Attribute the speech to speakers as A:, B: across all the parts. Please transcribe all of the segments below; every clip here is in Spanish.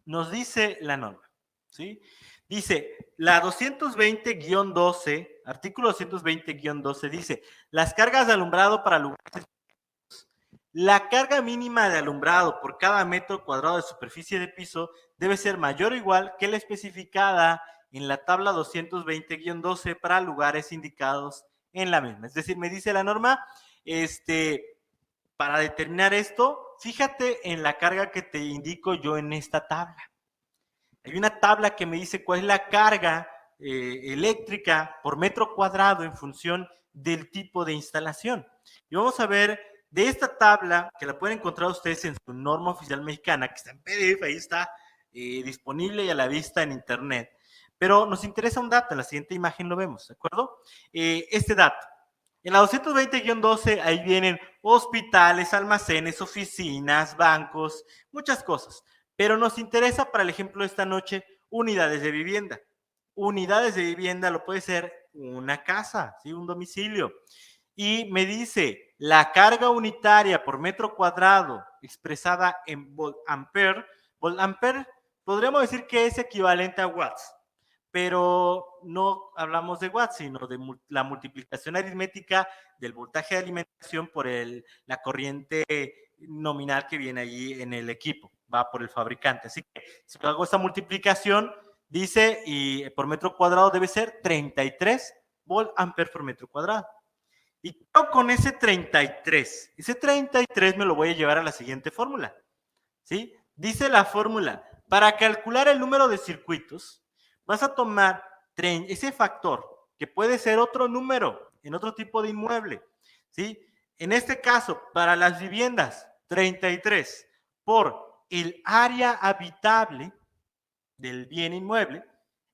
A: nos dice la norma, ¿sí? Dice, la 220-12, artículo 220-12 dice, las cargas de alumbrado para lugares. La carga mínima de alumbrado por cada metro cuadrado de superficie de piso debe ser mayor o igual que la especificada en la tabla 220-12 para lugares indicados en la misma. Es decir, me dice la norma, para determinar esto, fíjate en la carga que te indico yo en esta tabla. Hay una tabla que me dice cuál es la carga eléctrica por metro cuadrado en función del tipo de instalación. Y vamos a ver de esta tabla, que la pueden encontrar ustedes en su norma oficial mexicana, que está en PDF, ahí está disponible y a la vista en internet. Pero nos interesa un dato, en la siguiente imagen lo vemos, ¿de acuerdo? Este dato. En la 220-12 ahí vienen hospitales, almacenes, oficinas, bancos, muchas cosas. Pero nos interesa para el ejemplo de esta noche unidades de vivienda. Unidades de vivienda lo puede ser una casa, ¿sí? Un domicilio. Y me dice, la carga unitaria por metro cuadrado expresada en volt-ampere podríamos decir que es equivalente a watts, pero no hablamos de watts, sino de la multiplicación aritmética del voltaje de alimentación por la corriente nominal que viene allí en el equipo, va por el fabricante. Así que si hago esta multiplicación, dice, y por metro cuadrado debe ser 33 volt-ampere por metro cuadrado. Y con ese 33, ese 33 me lo voy a llevar a la siguiente fórmula, ¿sí? Dice la fórmula, para calcular el número de circuitos, vas a tomar ese factor, que puede ser otro número, en otro tipo de inmueble, ¿sí? En este caso, para las viviendas, 33 por el área habitable del bien inmueble,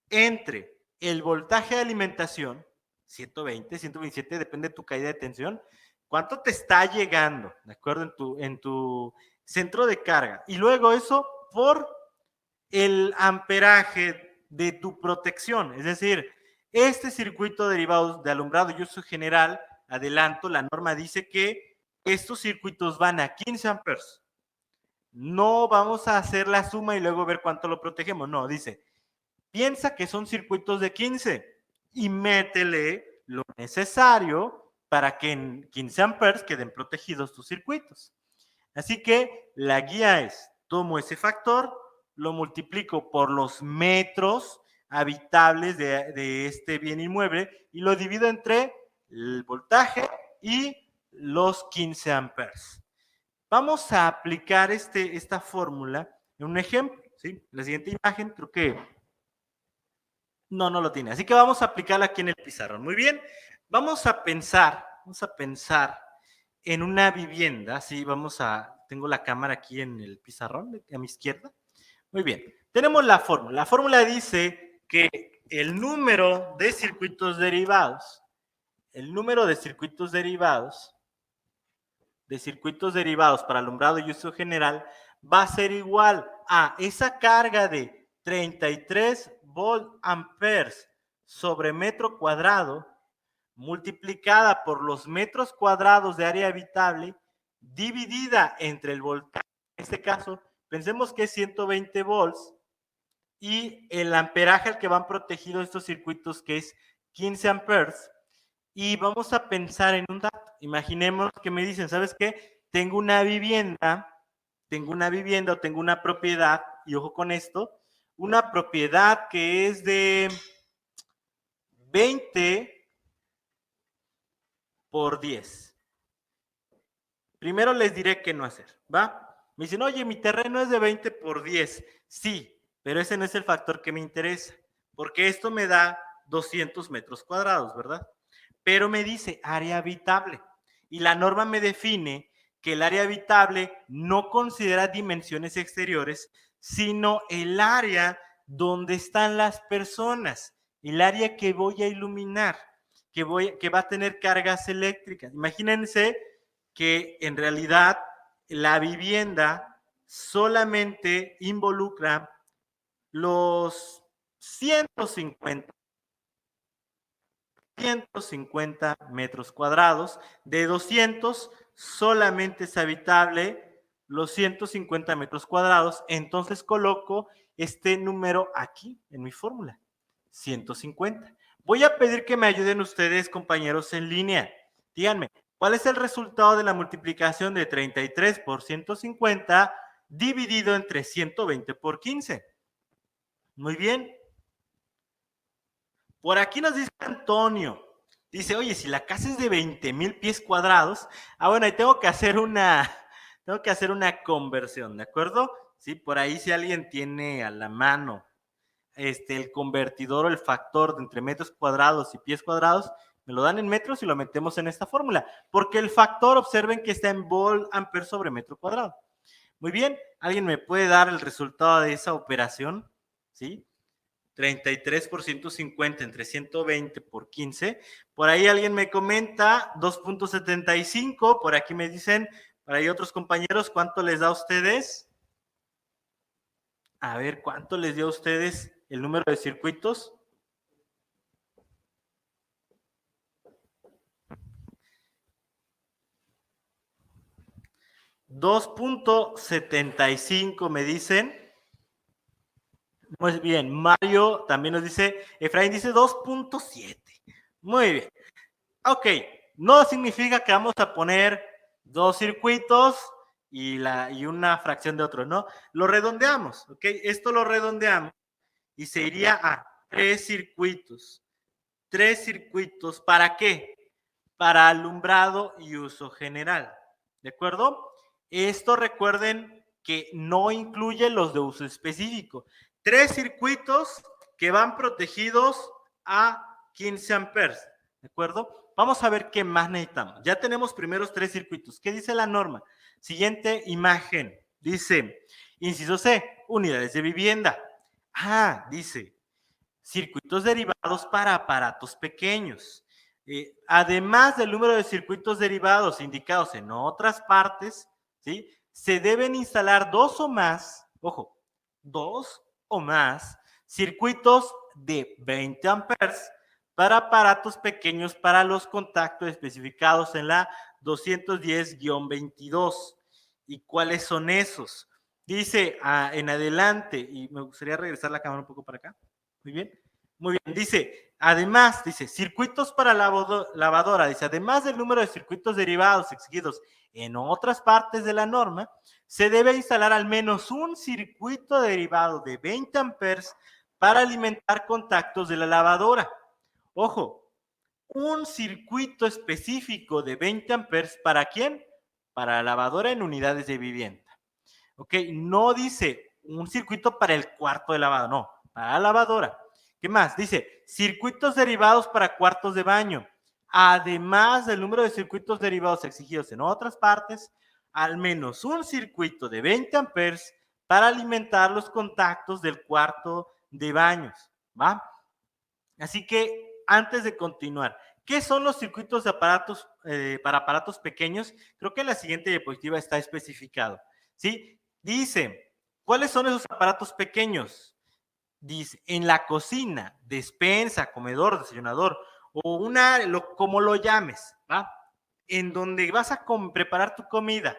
A: entre el voltaje de alimentación, 120, 127, depende de tu caída de tensión, cuánto te está llegando, ¿de acuerdo? En tu centro de carga. Y luego eso por el amperaje de tu protección. Es decir, este circuito derivado de alumbrado y uso general, adelanto, la norma dice que estos circuitos van a 15 amperes. No vamos a hacer la suma y luego ver cuánto lo protegemos. No, dice, piensa que son circuitos de 15 y métele lo necesario para que en 15 amperes queden protegidos tus circuitos. Así que la guía es, tomo ese factor, lo multiplico por los metros habitables de este bien inmueble y lo divido entre el voltaje y los 15 amperes. Vamos a aplicar esta fórmula en un ejemplo, ¿sí? La siguiente imagen creo que no lo tiene. Así que vamos a aplicarla aquí en el pizarrón. Muy bien, vamos a pensar en una vivienda, ¿sí? Tengo la cámara aquí en el pizarrón, a mi izquierda. Muy bien, tenemos la fórmula. La fórmula dice que el número de circuitos derivados, para alumbrado y uso general, va a ser igual a esa carga de 33 volt-amperes sobre metro cuadrado multiplicada por los metros cuadrados de área habitable dividida entre el voltaje. En este caso, pensemos que es 120 volts y el amperaje al que van protegidos estos circuitos, que es 15 amperes. Y vamos a pensar en un dato. Imaginemos que me dicen, ¿sabes qué? Tengo una vivienda o tengo una propiedad, y ojo con esto, una propiedad que es de 20 por 10. Primero les diré qué no hacer, ¿va? Me dicen, oye, mi terreno es de 20 por 10. Sí, pero ese no es el factor que me interesa, porque esto me da 200 metros cuadrados, ¿verdad? Pero me dice área habitable, y la norma me define que el área habitable no considera dimensiones exteriores, sino el área donde están las personas, el área que voy a iluminar, que va a tener cargas eléctricas. Imagínense que en realidad la vivienda solamente involucra los 150 metros cuadrados. De 200 solamente es habitable los 150 metros cuadrados. Entonces coloco este número aquí en mi fórmula, 150. Voy a pedir que me ayuden ustedes, compañeros, en línea. Díganme, ¿cuál es el resultado de la multiplicación de 33 por 150 dividido entre 120 por 15? Muy bien. Por aquí nos dice Antonio. Dice, oye, si la casa es de 20,000 pies cuadrados, bueno, ahí tengo que hacer una conversión, ¿de acuerdo? Sí, por ahí si alguien tiene a la mano el convertidor o el factor de entre metros cuadrados y pies cuadrados, me lo dan en metros y lo metemos en esta fórmula, porque el factor, observen que está en vol amperes sobre metro cuadrado. Muy bien, ¿alguien me puede dar el resultado de esa operación? ¿Sí? 33 por 150 entre 120 por 15. Por ahí alguien me comenta 2.75. Por aquí me dicen, por ahí otros compañeros, ¿cuánto les da a ustedes? A ver, ¿cuánto les dio a ustedes el número de circuitos? $2.75 me dicen. Muy bien, Mario también nos dice, Efraín dice 2.7. Muy bien. Ok, no significa que vamos a poner dos circuitos y una fracción de otro, ¿no? Lo redondeamos, ¿ok? Esto lo redondeamos y se iría a 3 circuitos. 3 circuitos, ¿para qué? Para alumbrado y uso general, ¿de acuerdo? Esto recuerden que no incluye los de uso específico. 3 circuitos que van protegidos a 15 amperes, ¿de acuerdo? Vamos a ver qué más necesitamos. Ya tenemos primeros 3 circuitos. ¿Qué dice la norma? Siguiente imagen. Dice, inciso C, unidades de vivienda. Dice, circuitos derivados para aparatos pequeños. Además del número de circuitos derivados indicados en otras partes, ¿sí? Se deben instalar 2 o más, ojo, 2 o más circuitos de 20 amperes para aparatos pequeños para los contactos especificados en la 210-22. ¿Y cuáles son esos? Dice en adelante, y me gustaría regresar la cámara un poco para acá. Muy bien. Muy bien. Dice, además, dice, circuitos para lavadora. Dice, además del número de circuitos derivados exigidos en otras partes de la norma, se debe instalar al menos un circuito derivado de 20 amperes para alimentar contactos de la lavadora. Ojo, un circuito específico de 20 amperes, ¿para quién? Para la lavadora en unidades de vivienda. Ok, no dice un circuito para el cuarto de lavado, no, para la lavadora. ¿Qué más? Dice circuitos derivados para cuartos de baño. Además del número de circuitos derivados exigidos en otras partes, al menos un circuito de 20 amperes para alimentar los contactos del cuarto de baños, ¿va? Así que antes de continuar, ¿qué son los circuitos de aparatos para aparatos pequeños? Creo que en la siguiente diapositiva está especificado, ¿sí? Dice, ¿cuáles son esos aparatos pequeños? Dice, en la cocina, despensa, comedor, desayunador, o como lo llames, ¿va? En donde vas a preparar tu comida.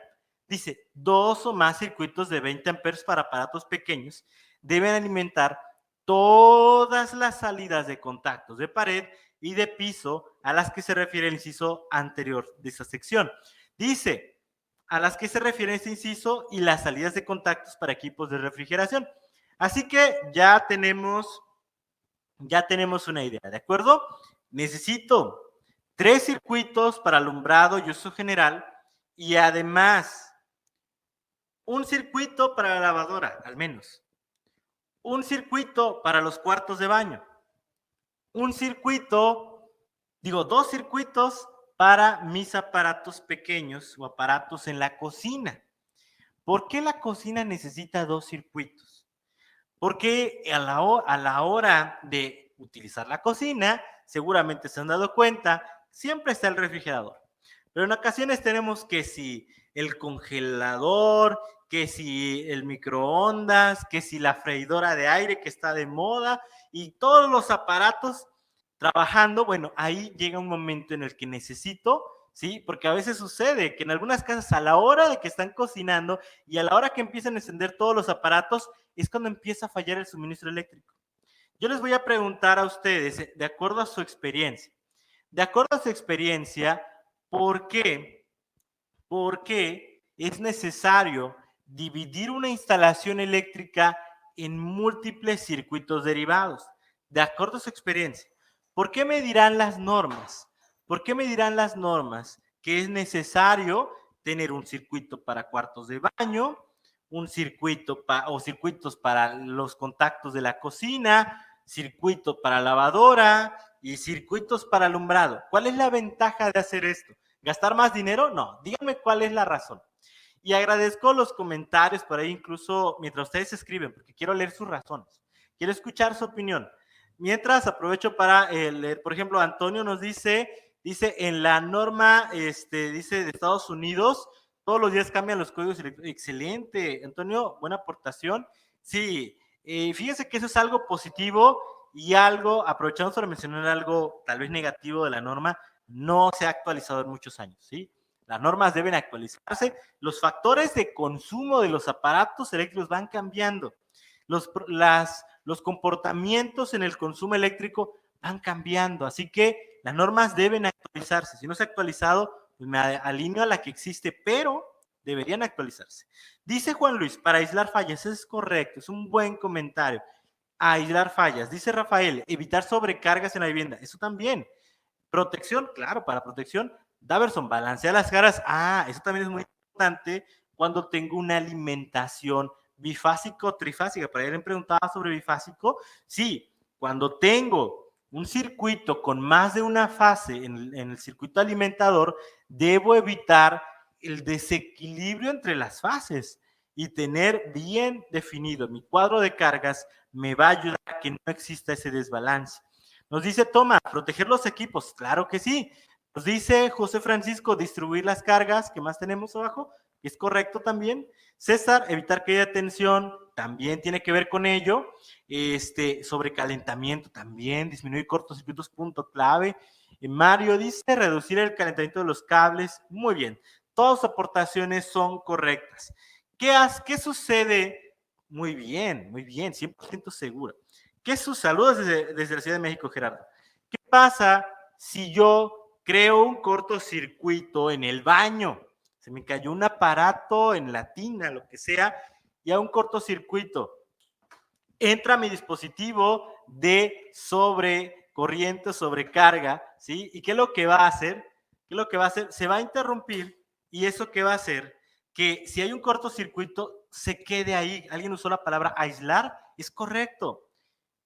A: Dice, 2 o más circuitos de 20 amperes para aparatos pequeños deben alimentar todas las salidas de contactos de pared y de piso a las que se refiere el inciso anterior de esa sección. Dice, a las que se refiere este inciso y las salidas de contactos para equipos de refrigeración. Así que ya tenemos una idea, ¿de acuerdo? Necesito 3 circuitos para alumbrado y uso general y además un circuito para la lavadora, al menos. Un circuito para los cuartos de baño. Dos circuitos para mis aparatos pequeños o aparatos en la cocina. ¿Por qué la cocina necesita 2 circuitos? Porque a la hora de utilizar la cocina, seguramente se han dado cuenta, siempre está el refrigerador. Pero en ocasiones tenemos que si el congelador, que si el microondas, que si la freidora de aire que está de moda y todos los aparatos trabajando, bueno, ahí llega un momento en el que necesito ¿sí? Porque a veces sucede que en algunas casas a la hora de que están cocinando y a la hora que empiezan a encender todos los aparatos es cuando empieza a fallar el suministro eléctrico. Yo les voy a preguntar a ustedes, de acuerdo a su experiencia, de acuerdo a su experiencia, ¿por qué? ¿Por qué es necesario dividir una instalación eléctrica en múltiples circuitos derivados? De acuerdo a su experiencia. ¿Por qué me dirán las normas? ¿Por qué me dirán las normas que es necesario tener un circuito para cuartos de baño, un circuito o circuitos para los contactos de la cocina, circuito para lavadora y circuitos para alumbrado? ¿Cuál es la ventaja de hacer esto? ¿Gastar más dinero? No, díganme cuál es la razón. Y agradezco los comentarios por ahí, incluso mientras ustedes escriben, porque quiero leer sus razones. Quiero escuchar su opinión. Mientras aprovecho para leer, por ejemplo, Antonio nos dice en la norma, dice de Estados Unidos, todos los días cambian los códigos electrónicos. Excelente, Antonio, buena aportación. Sí, fíjese que eso es algo positivo y algo, aprovechamos para mencionar algo tal vez negativo de la norma, no se ha actualizado en muchos años, ¿sí? Las normas deben actualizarse, los factores de consumo de los aparatos eléctricos van cambiando, los comportamientos en el consumo eléctrico van cambiando, así que las normas deben actualizarse. Si no se ha actualizado, pues me alineo a la que existe, pero deberían actualizarse. Dice Juan Luis, para aislar fallas, eso es correcto, es un buen comentario. Aislar fallas. Dice Rafael, evitar sobrecargas en la vivienda, eso también. Protección, claro, para protección. Daverson, balancea las caras. Ah, eso también es muy importante cuando tengo una alimentación bifásica o trifásica. Para alguien preguntaba sobre bifásico. Sí, cuando tengo un circuito con más de una fase en el circuito alimentador, debo evitar el desequilibrio entre las fases y tener bien definido mi cuadro de cargas me va a ayudar a que no exista ese desbalance. Nos dice Toma, proteger los equipos, claro que sí. Nos dice José Francisco, distribuir las cargas, ¿qué más tenemos abajo? Es correcto también. César, evitar que haya tensión, también tiene que ver con ello. Sobrecalentamiento también, disminuir cortocircuitos, punto clave. Mario dice, reducir el calentamiento de los cables, muy bien. Todas sus aportaciones son correctas. ¿Qué sucede? Muy bien, 100% seguro. ¿Qué sus saludos desde la Ciudad de México, Gerardo? ¿Qué pasa si yo creo un cortocircuito en el baño? Se me cayó un aparato en la tina, lo que sea, y a un cortocircuito. Entra mi dispositivo de sobrecorriente, sobrecarga, ¿sí? ¿Y qué es lo que va a hacer? ¿Qué es lo que va a hacer? Se va a interrumpir, y eso qué va a hacer, que si hay un cortocircuito, se quede ahí. Alguien usó la palabra aislar, es correcto.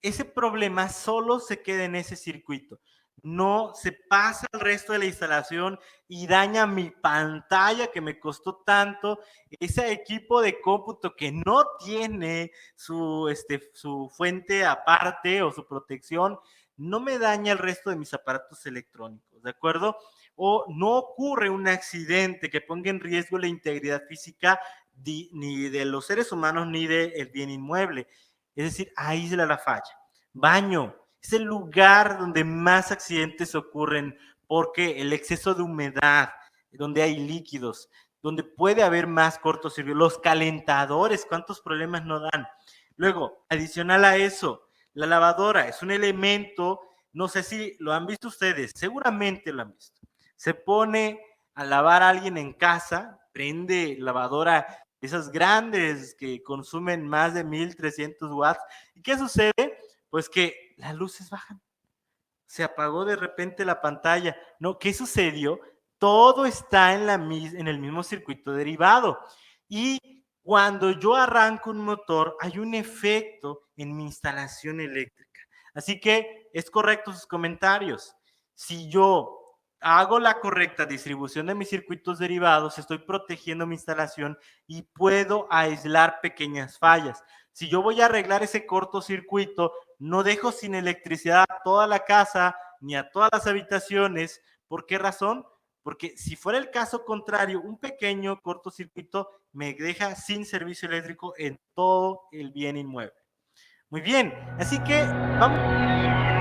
A: Ese problema solo se queda en ese circuito. No se pasa al resto de la instalación y daña mi pantalla que me costó tanto, ese equipo de cómputo que no tiene su fuente aparte o su protección, no me daña el resto de mis aparatos electrónicos, ¿de acuerdo? O no ocurre un accidente que ponga en riesgo la integridad física ni de los seres humanos ni del bien inmueble. Es decir, aísla la falla. Baño es el lugar donde más accidentes ocurren porque el exceso de humedad, donde hay líquidos, donde puede haber más cortocircuitos. Los calentadores, ¿cuántos problemas no dan? Luego, adicional a eso, la lavadora es un elemento, no sé si lo han visto ustedes, seguramente lo han visto. Se pone a lavar a alguien en casa, prende lavadora, esas grandes que consumen más de 1300 watts. ¿Y qué sucede? Pues que las luces bajan. Se apagó de repente la pantalla. No, ¿qué sucedió? Todo está en el mismo circuito derivado. Y cuando yo arranco un motor, hay un efecto en mi instalación eléctrica. Así que es correcto sus comentarios. Si yo hago la correcta distribución de mis circuitos derivados, estoy protegiendo mi instalación y puedo aislar pequeñas fallas. Si yo voy a arreglar ese cortocircuito, no dejo sin electricidad a toda la casa ni a todas las habitaciones. ¿Por qué razón? Porque si fuera el caso contrario, un pequeño cortocircuito me deja sin servicio eléctrico en todo el bien inmueble. Muy bien, así que vamos.